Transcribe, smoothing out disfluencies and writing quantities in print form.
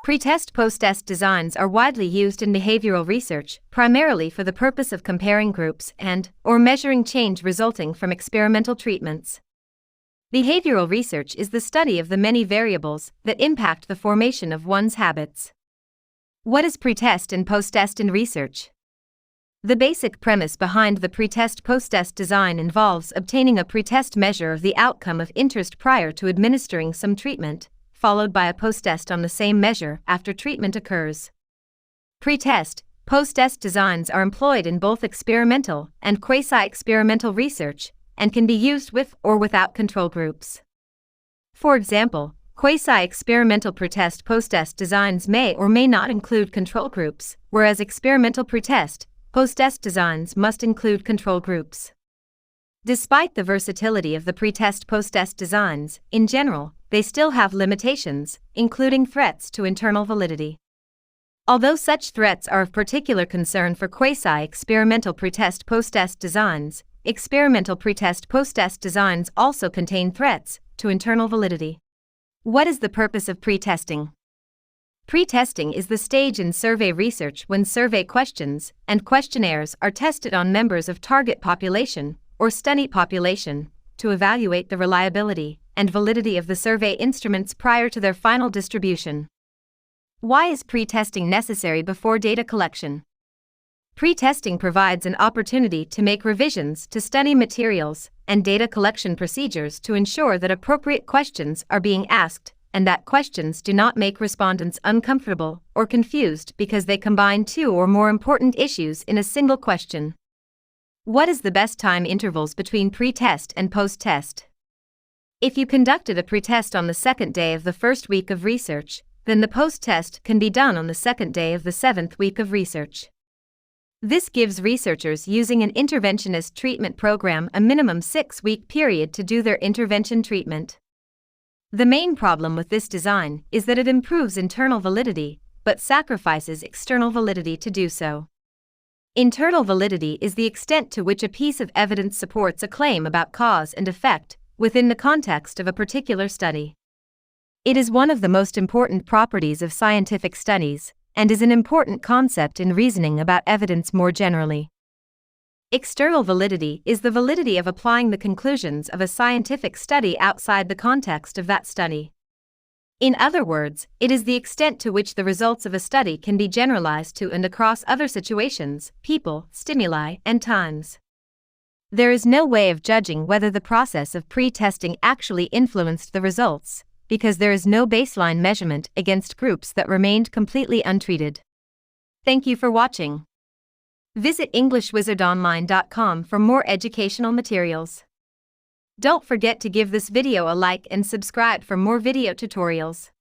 Pretest posttest designs are widely used in behavioral research, primarily for the purpose of comparing groups and/or measuring change resulting from experimental treatments. Behavioral research is the study of the many variables that impact the formation of one's habits. What is pretest and posttest in research? The basic premise behind the pretest posttest design involves obtaining a pretest measure of the outcome of interest prior to administering some treatment, followed by a posttest on the same measure after treatment occurs. Pretest, posttest designs are employed in both experimental and quasi-experimental research, and can be used with or without control groups. For example, quasi-experimental pretest posttest designs may or may not include control groups, whereas experimental pretest posttest designs must include control groups. Despite the versatility of the pretest posttest designs, in general, they still have limitations, including threats to internal validity. Although such threats are of particular concern for quasi-experimental pretest posttest designs, experimental pretest posttest designs also contain threats to internal validity. What is the purpose of pretesting? Pretesting is the stage in survey research when survey questions and questionnaires are tested on members of target population or study population to evaluate the reliability and validity of the survey instruments prior to their final distribution. Why is pretesting necessary before data collection? Pretesting provides an opportunity to make revisions to study materials and data collection procedures to ensure that appropriate questions are being asked and that questions do not make respondents uncomfortable or confused because they combine two or more important issues in a single question. What is the best time intervals between pretest and posttest? If you conducted a pretest on the second day of the first week of research, then the posttest can be done on the second day of the seventh week of research. This gives researchers using an interventionist treatment program a minimum 6-week period to do their intervention treatment. The main problem with this design is that it improves internal validity, but sacrifices external validity to do so. Internal validity is the extent to which a piece of evidence supports a claim about cause and effect within the context of a particular study. It is one of the most important properties of scientific studies, and is an important concept in reasoning about evidence more generally. External validity is the validity of applying the conclusions of a scientific study outside the context of that study. In other words, it is the extent to which the results of a study can be generalized to and across other situations, people, stimuli, and times. There is no way of judging whether the process of pre-testing actually influenced the results, because there is no baseline measurement against groups that remained completely untreated. Thank you for watching. Visit EnglishWizardOnline.com for more educational materials. Don't forget to give this video a like and subscribe for more video tutorials.